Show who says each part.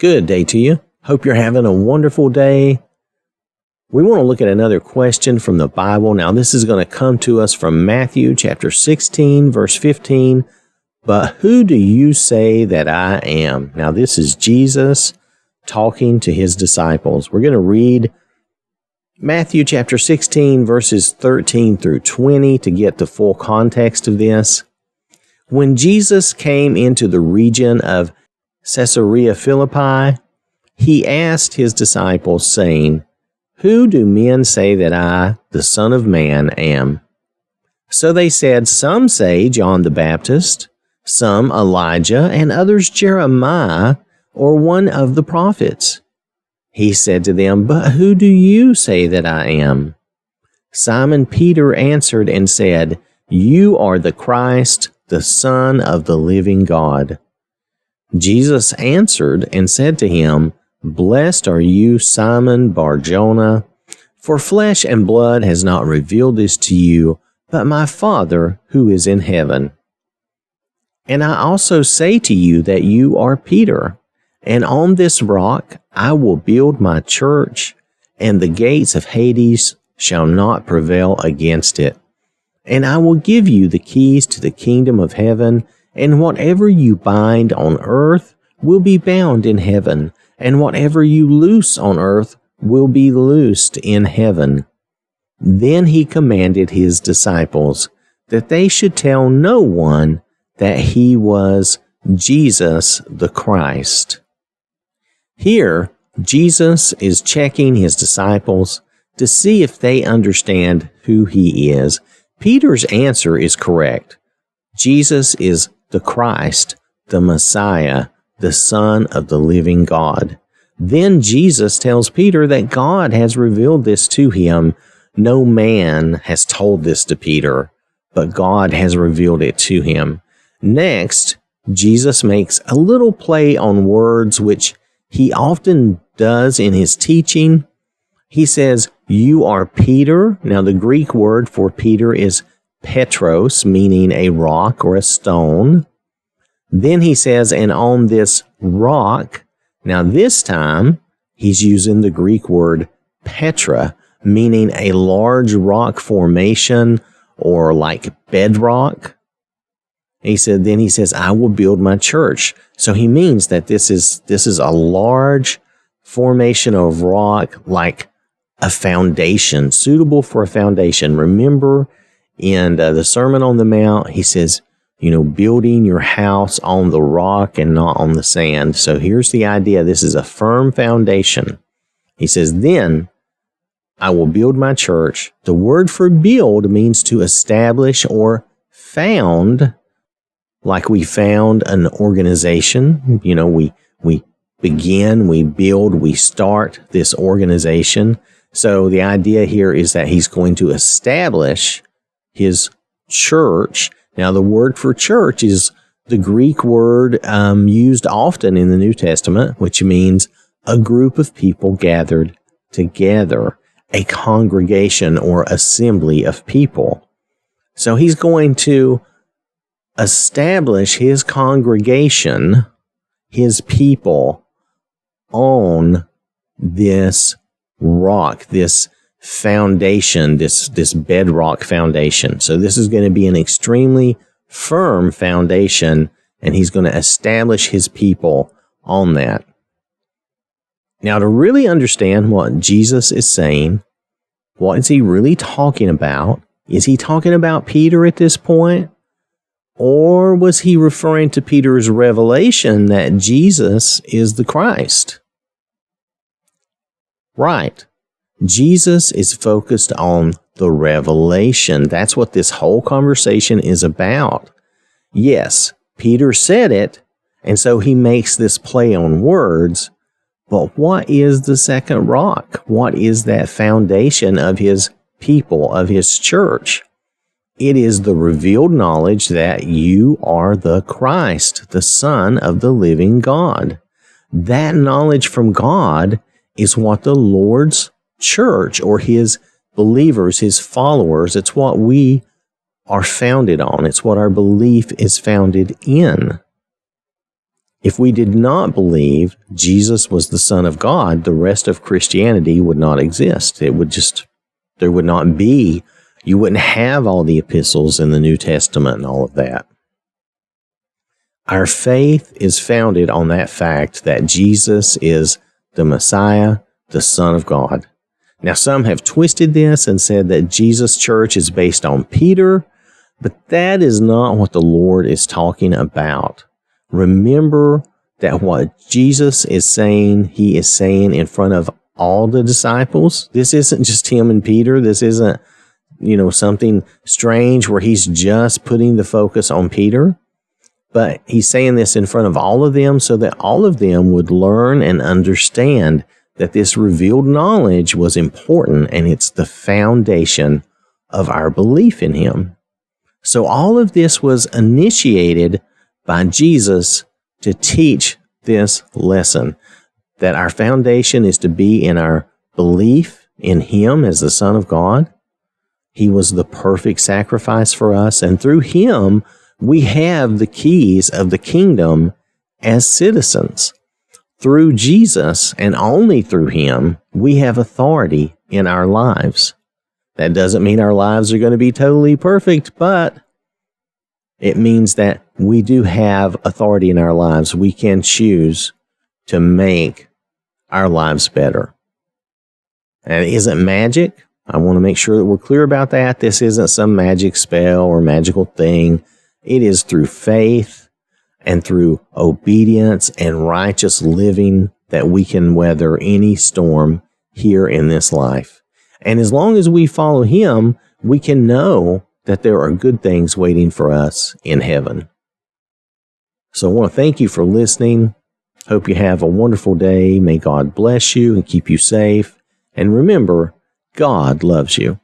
Speaker 1: Good day to you. Hope you're having a wonderful day. We want to look at another question from the Bible. Now, this is going to come to us from Matthew chapter 16, verse 15. But who do you say that I am? Now, this is Jesus talking to his disciples. We're going to read Matthew chapter 16, verses 13 through 20 to get the full context of this. When Jesus came into the region of Caesarea Philippi, he asked his disciples, saying, Who do men say that I, the Son of Man, am? So they said, Some say John the Baptist, some Elijah, and others Jeremiah, or one of the prophets. He said to them, But who do you say that I am? Simon Peter answered and said, You are the Christ, the Son of the living God. Jesus answered and said to him, Blessed are you, Simon Bar-Jonah, for flesh and blood has not revealed this to you, but my Father who is in heaven. And I also say to you that you are Peter, and on this rock I will build my church, and the gates of Hades shall not prevail against it. And I will give you the keys to the kingdom of heaven, and whatever you bind on earth will be bound in heaven, and whatever you loose on earth will be loosed in heaven. Then he commanded his disciples that they should tell no one that he was Jesus the Christ. Here, Jesus is checking his disciples to see if they understand who he is. Peter's answer is correct. Jesus is the Christ, the Messiah, the Son of the living God. Then Jesus tells Peter that God has revealed this to him. No man has told this to Peter, but God has revealed it to him. Next, Jesus makes a little play on words, which he often does in his teaching. He says, You are Peter. Now, the Greek word for Peter is Petros, meaning a rock or a stone. Then he says, and on this rock, now this time he's using the Greek word Petra, meaning a large rock formation or like bedrock. Then he says, I will build my church. So he means that this is a large formation of rock, like a foundation, suitable for a foundation. Remember, in the Sermon on the Mount, he says, building your house on the rock and not on the sand. So here's the idea. This is a firm foundation. He says, then I will build my church. The word for build means to establish or found, like we found an organization. We begin, we build, we start this organization. So the idea here is that he's going to establish his church. Now, the word for church is the Greek word used often in the New Testament, which means a group of people gathered together, a congregation or assembly of people. So he's going to establish his congregation, his people, on this rock, this foundation, this bedrock foundation. So this is going to be an extremely firm foundation, and he's going to establish his people on that. Now, to really understand what Jesus is saying, what is he really talking about? Is he talking about Peter at this point? Or was he referring to Peter's revelation that Jesus is the Christ? Right. Jesus is focused on the revelation. That's what this whole conversation is about. Yes, Peter said it, and so he makes this play on words, but what is the second rock? What is that foundation of his people, of his church? It is the revealed knowledge that you are the Christ, the Son of the living God. That knowledge from God is what the Lord's church or his believers, his followers, it's what we are founded on. It's what our belief is founded in. If we did not believe Jesus was the Son of God, the rest of Christianity would not exist. There would not be, you wouldn't have all the epistles in the New Testament and all of that. Our faith is founded on that fact that Jesus is the Messiah, the Son of God. Now, some have twisted this and said that Jesus' church is based on Peter, but that is not what the Lord is talking about. Remember that what Jesus is saying, he is saying in front of all the disciples. This isn't just him and Peter. This isn't, something strange where he's just putting the focus on Peter. But he's saying this in front of all of them so that all of them would learn and understand that this revealed knowledge was important and it's the foundation of our belief in him. So all of this was initiated by Jesus to teach this lesson, that our foundation is to be in our belief in him as the Son of God. He was the perfect sacrifice for us, and through him, we have the keys of the kingdom as citizens. Through Jesus, and only through him, we have authority in our lives. That doesn't mean our lives are going to be totally perfect, but it means that we do have authority in our lives. We can choose to make our lives better. And it isn't magic. I want to make sure that we're clear about that. This isn't some magic spell or magical thing. It is through faith and through obedience and righteous living that we can weather any storm here in this life. And as long as we follow him, we can know that there are good things waiting for us in heaven. So I want to thank you for listening. Hope you have a wonderful day. May God bless you and keep you safe. And remember, God loves you.